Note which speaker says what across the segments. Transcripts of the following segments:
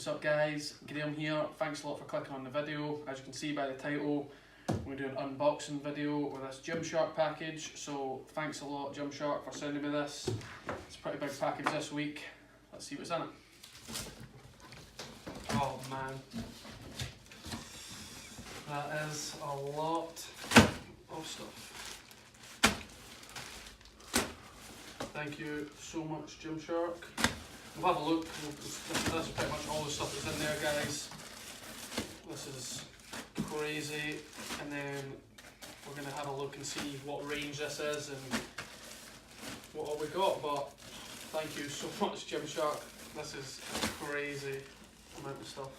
Speaker 1: What's up guys, Graham here. Thanks a lot for clicking on the video. As you can see by the title, we're doing an unboxing video with this Gymshark package. So thanks a lot Gymshark for sending me this. It's a pretty big package this week. Let's see what's in it. Oh man, that is a lot of stuff. Thank you so much Gymshark. We'll have a look. This is pretty much all the stuff that's in there, guys. This is crazy, and then we're going to have a look and see what range this is and what all we got. But thank you so much Gymshark. This is a crazy amount of stuff.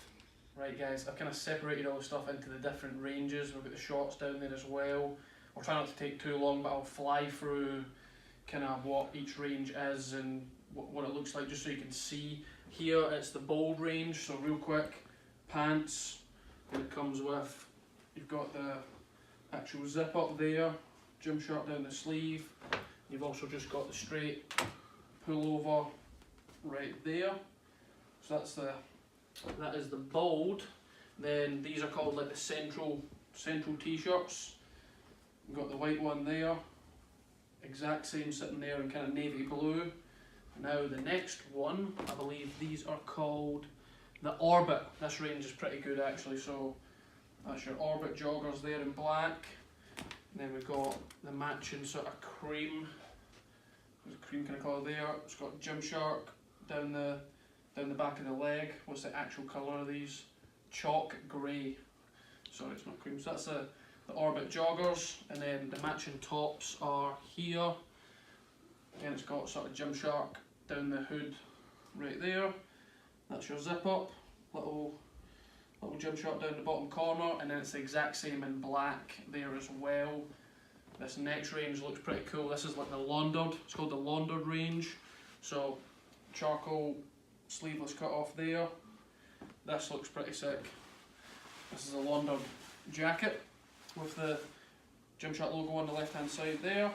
Speaker 1: Right guys, I've kind of separated all the stuff into the different ranges. We've got the shorts down there as well. I'll try not to take too long, but I'll fly through kind of what each range is and what it looks like, just so you can see. Here it's the bold range, so real quick, pants, and it comes with, you've got the actual zip up there, Gymshark down the sleeve. You've also just got the straight pullover right there. So that is the bold. Then these are called like the central t-shirts. You've got the white one there, exact same sitting there in kind of navy blue. Now the next one, I believe these are called the Orbit. This range is pretty good actually, so that's your Orbit joggers there in black. And then we've got the matching sort of cream, there's a cream kind of colour there. It's got Gymshark down the back of the leg. What's the actual colour of these? Chalk grey. Sorry, it's not cream. So that's the Orbit joggers, and then the matching tops are here. Again, it's got sort of Gymshark down the hood right there. That's your zip up, little Gymshark down the bottom corner, and then it's the exact same in black there as well. This next range looks pretty cool. This is like the Laundered. It's called the Laundered range. So charcoal sleeveless cut off there. This looks pretty sick. This is a Laundered jacket with the Gymshark logo on the left hand side there.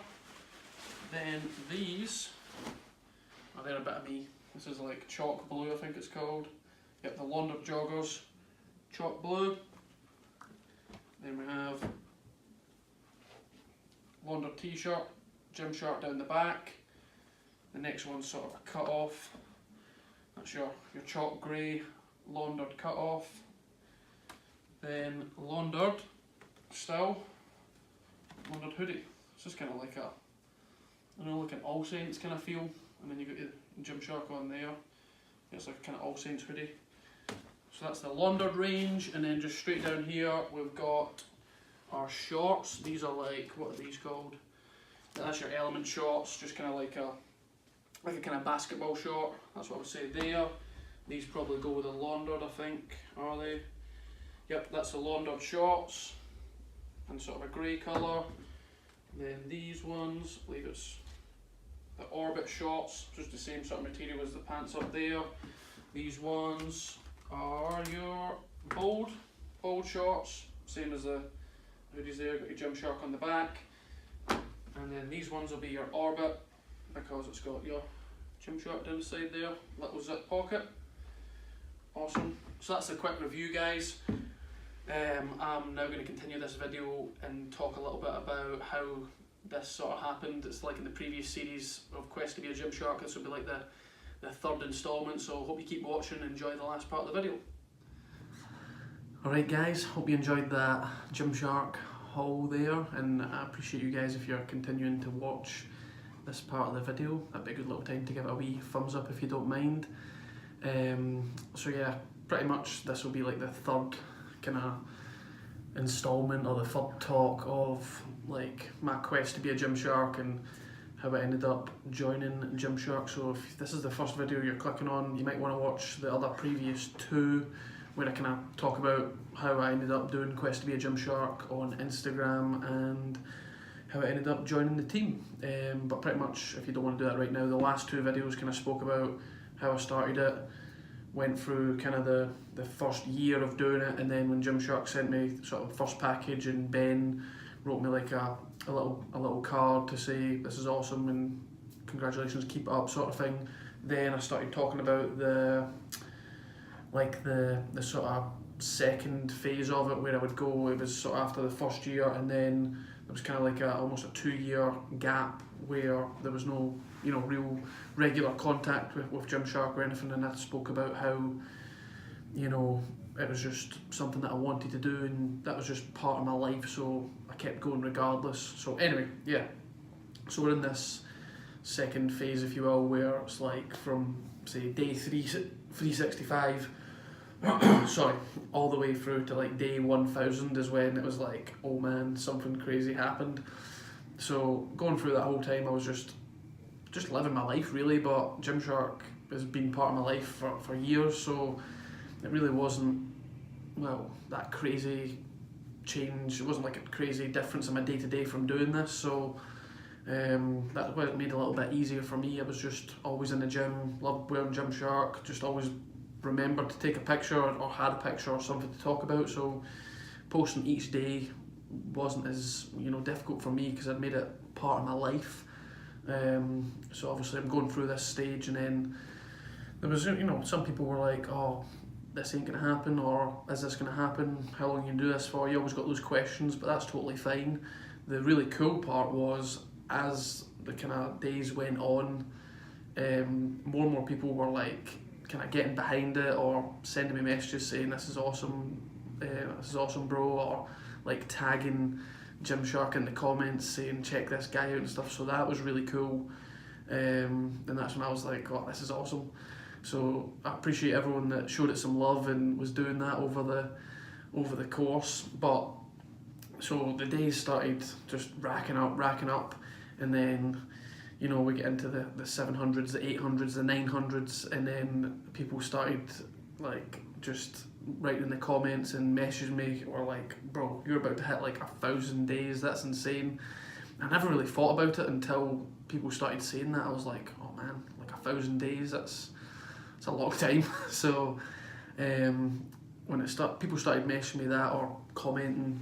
Speaker 1: Then these, they're a bit of me. This is like chalk blue, I think it's called. Yep, the Laundered joggers, chalk blue. Then we have Laundered t-shirt, Gymshark down the back. The next one's sort of a cut off. That's your chalk grey Laundered cut off. Then Laundered, still, Laundered hoodie. It's just kind of like a, like an All Saints kind of feel, and then you got your Gymshark on there. It's like a kind of All Saints hoodie. So that's the Laundered range, and then just straight down here we've got our shorts. These are like, what are these called? That's your Element shorts, just kind of like a kind of basketball short. That's what I would say there. These probably go with the Laundered, I think, are they? Yep, that's the Laundered shorts, and sort of a grey colour. Then these ones, I believe it's the Orbit shorts, just the same sort of material as the pants up there. These ones are your bold shorts, same as the hoodies there, got your Gymshark on the back. And then these ones will be your Orbit, because it's got your Gymshark down the side there, little zip pocket. Awesome. So that's a quick review guys. I'm now going to continue this video and talk a little bit about how this sort of happened. It's like in the previous series of Quest to be a Gymshark. This will be like the third instalment, so hope you keep watching and enjoy the last part of the video. Alright guys, hope you enjoyed that Gymshark haul there, and I appreciate you guys if you're continuing to watch this part of the video. That'd be a good little time to give it a wee thumbs up if you don't mind. So yeah, pretty much this will be like the third kind of installment, or the third talk of like my quest to be a Gymshark and how I ended up joining Gymshark. So if this is the first video you're clicking on, you might want to watch the other previous two, where I kind of talk about how I ended up doing Quest to be a Gymshark on Instagram and how I ended up joining the team. But pretty much, if you don't want to do that right now, the last two videos kind of spoke about how I started it, went through kind of the first year of doing it, and then when Gymshark sent me sort of first package and Ben wrote me like a little card to say this is awesome and congratulations, keep it up sort of thing. Then I started talking about like the sort of second phase of it, where I would go. It was sort of after the first year, and then there was kind of like almost a 2-year gap where there was no, you know, real regular contact with Gymshark or anything, and I spoke about how, you know, it was just something that I wanted to do, and that was just part of my life, so I kept going regardless. So anyway, yeah, so we're in this second phase, if you will, where it's like from, say, day 365 sorry, all the way through to like day 1000 is when it was like, oh man, something crazy happened. So going through that whole time, I was just living my life really, but Gymshark has been part of my life for years, so it really wasn't, well, that crazy change. It wasn't like a crazy difference in my day-to-day from doing this, so that's what it made it a little bit easier for me. I was just always in the gym, loved wearing Gymshark, just always remembered to take a picture or had a picture or something to talk about, so posting each day wasn't as, you know, difficult for me because I'd made it part of my life. So obviously I'm going through this stage, and then there was, you know, some people were like, oh, this ain't gonna happen, or is this gonna happen, how long you do this for? You always got those questions, but that's totally fine. The really cool part was, as the kind of days went on, more and more people were like kind of getting behind it or sending me messages saying this is awesome bro, or like tagging Gymshark in the comments saying check this guy out and stuff, so that was really cool. And that's when I was like, oh, this is awesome. So I appreciate everyone that showed it some love and was doing that over the course. But so the days started just racking up, and then, you know, we get into the 700s, the 800s, the 900s, and then people started like just writing in the comments and messaging me, or like, bro, you're about to hit like 1,000 days, that's insane. I never really thought about it until people started saying that. I was like, oh man, like 1,000 days, that's a long time. So when people started messaging me that or commenting,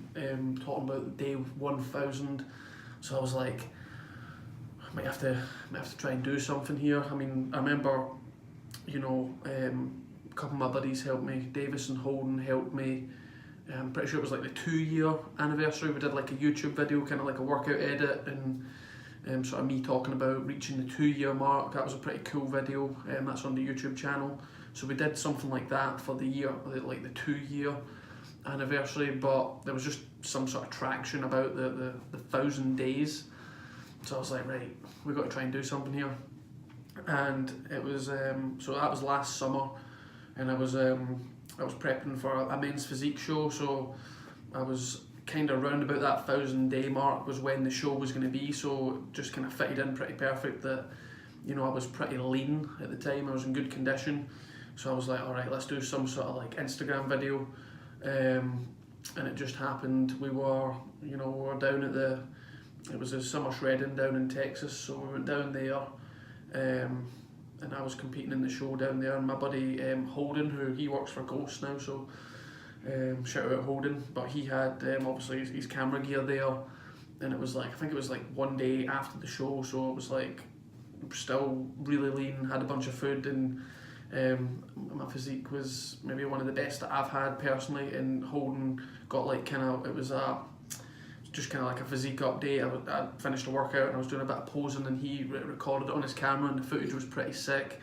Speaker 1: talking about day 1000, so I was like, I might have to try and do something here. I mean, I remember, you know, a couple of my buddies helped me. Davis and Holden helped me. I'm pretty sure it was like the 2-year anniversary. We did like a YouTube video, kind of like a workout edit, and sort of me talking about reaching the 2-year mark. That was a pretty cool video. That's on the YouTube channel. So we did something like that for the year, like the 2-year anniversary. But there was just some sort of traction about the 1,000 days. So I was like, right, we've got to try and do something here. And it was so that was last summer, and I was prepping for a men's physique show. So I was kind of round about that 1,000 day mark was when the show was going to be. So it just kind of fitted in pretty perfect that, you know, I was pretty lean at the time. I was in good condition. So I was like, all right, let's do some sort of like Instagram video. And it just happened. We were down at it was a summer shredding down in Texas, so we went down there, and I was competing in the show down there, and my buddy Holden, he works for Ghost now, so shout out Holden, but he had obviously his camera gear there, and it was like, I think it was like one day after the show, so it was like still really lean, had a bunch of food, and my physique was maybe one of the best that I've had personally, and Holden got like it was just kind of like a physique update. I finished a workout and I was doing a bit of posing, and he recorded it on his camera, and the footage was pretty sick.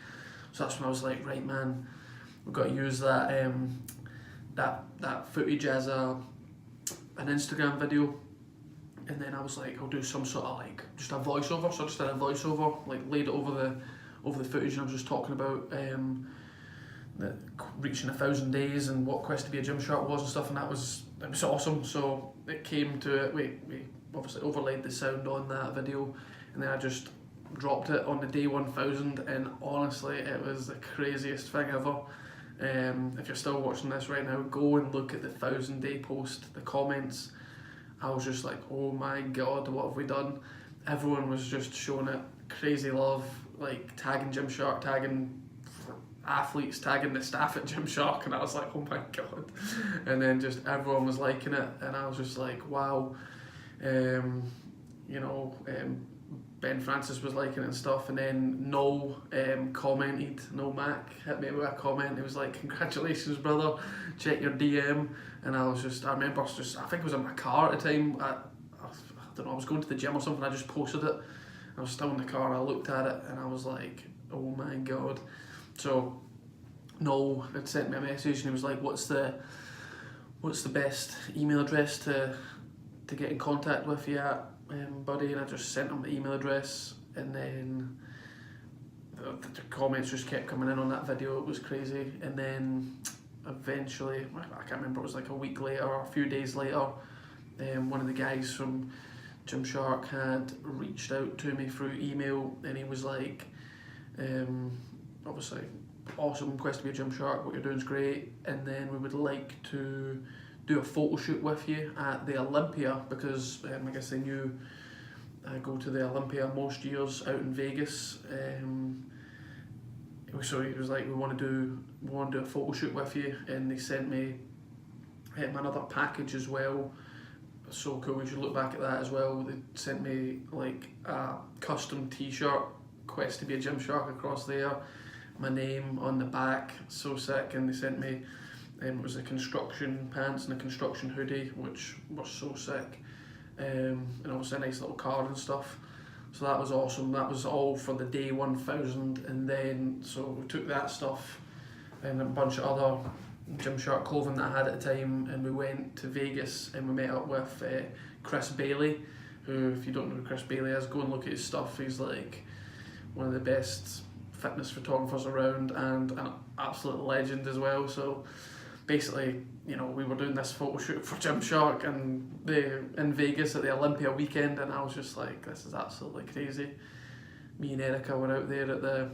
Speaker 1: So that's when I was like, right man, we've got to use that that footage as an Instagram video. And then I was like, I'll do some sort of like just a voiceover. So I just did a voiceover, like laid it over the footage, and I was just talking about reaching 1,000 days and what Quest to be a Gymshark was and stuff, and it was awesome. So it came to it, we obviously overlaid the sound on that video, and then I just dropped it on the day 1000, and honestly it was the craziest thing ever. If you're still watching this right now, go and look at the 1,000 day post, the comments. I was just like, oh my god, what have we done? Everyone was just showing it crazy love, like tagging Gymshark, tagging athletes, tagging the staff at Gymshark, and I was like, oh my god. And then just everyone was liking it, and I was just like, wow. Ben Francis was liking it and stuff, and then Noel commented, Noel Mac hit me with a comment. He was like, "Congratulations, brother, check your DM." And I remember just, I think it was in my car at the time, I don't know, I was going to the gym or something, I just posted it. I was still in the car and I looked at it and I was like, oh my god. So Noel had sent me a message and he was like, what's the best email address to get in contact with you at, buddy? And I just sent him the email address, and then the comments just kept coming in on that video. It was crazy. And then eventually, I can't remember, it was like a week later or a few days later, one of the guys from Gymshark had reached out to me through email, and he was like, obviously, awesome, quest to be a Gymshark, what you're doing is great, and then we would like to do a photo shoot with you at the Olympia, because I guess they knew I go to the Olympia most years out in Vegas. So he was like, we want to do a photo shoot with you, and they sent me another package as well. So cool, we should look back at that as well. They sent me like a custom t-shirt, quest to be a Gymshark, across there, my name on the back, so sick. And they sent me it was a construction pants and a construction hoodie, which was so sick, and obviously a nice little card and stuff. So that was awesome. That was all for the day 1000, and then so we took that stuff and a bunch of other Gymshark clothing that I had at the time, and we went to Vegas and we met up with Chris Bailey, who, if you don't know who Chris Bailey is, go and look at his stuff. He's like one of the best fitness photographers around and an absolute legend as well. So basically, we were doing this photo shoot for Gymshark and in Vegas at the Olympia weekend, and I was just like, this is absolutely crazy. Me and Erica were out there at the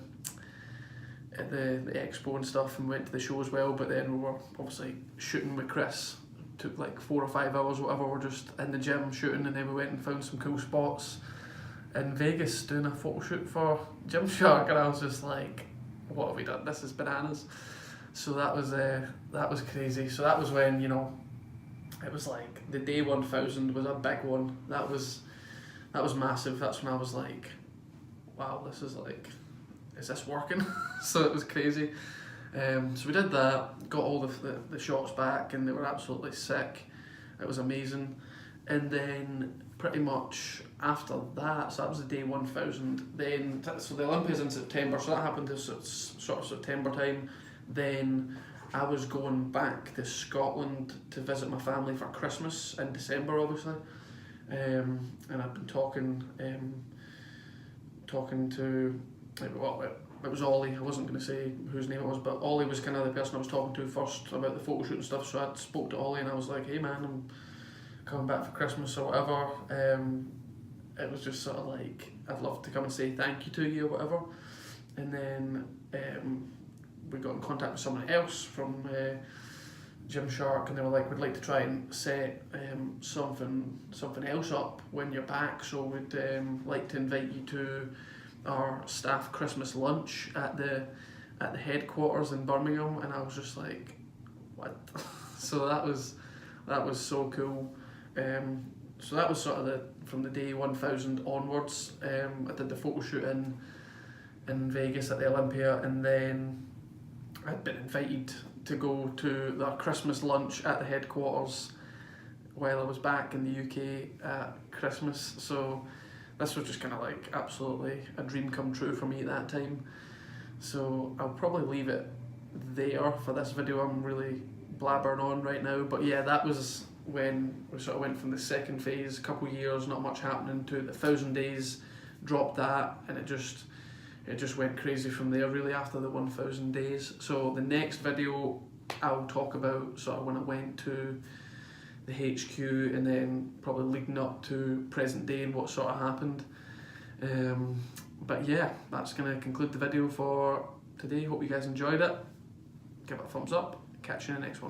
Speaker 1: expo and stuff, and went to the show as well, but then we were obviously shooting with Chris. It took like 4 or 5 hours, whatever. We're just in the gym shooting, and then we went and found some cool spots in Vegas doing a photo shoot for Gymshark, and I was just like, what have we done? This is bananas. So that was crazy. So that was when, it was like the day 1000 was a big one. That was massive. That's when I was like, wow, this is like, is this working? So it was crazy. So we did that, got all the shots back, and they were absolutely sick. It was amazing. And then pretty much after that, so that was the day 1000. Then so the Olympia's in September, so that happened this sort of September time. Then I was going back to Scotland to visit my family for Christmas in December, obviously. And I'd been talking to, well, it was Ollie. I wasn't going to say whose name it was, but Ollie was kind of the person I was talking to first about the photo shoot and stuff. So I spoke to Ollie and I was like, hey man, I'm coming back for Christmas or whatever. It was just sort of like, I'd love to come and say thank you to you or whatever. And then we got in contact with someone else from Gymshark, and they were like, we'd like to try and set something else up when you're back, so we'd like to invite you to our staff Christmas lunch at the headquarters in Birmingham. And I was just like, what? So that was so cool. So that was sort of from the day 1000 onwards. I did the photo shoot in Vegas at the Olympia, and then I'd been invited to go to their Christmas lunch at the headquarters while I was back in the UK at Christmas. So this was just kind of like absolutely a dream come true for me at that time. So I'll probably leave it there for this video. I'm really blabbering on right now, but yeah, that was when we sort of went from the second phase, a couple of years, not much happening, to the 1000 days, dropped that, and it just went crazy from there really after the 1000 days. So the next video I'll talk about sort of when I went to the HQ, and then probably leading up to present day and what sort of happened. But yeah, that's going to conclude the video for today. Hope you guys enjoyed it. Give it a thumbs up. Catch you in the next one.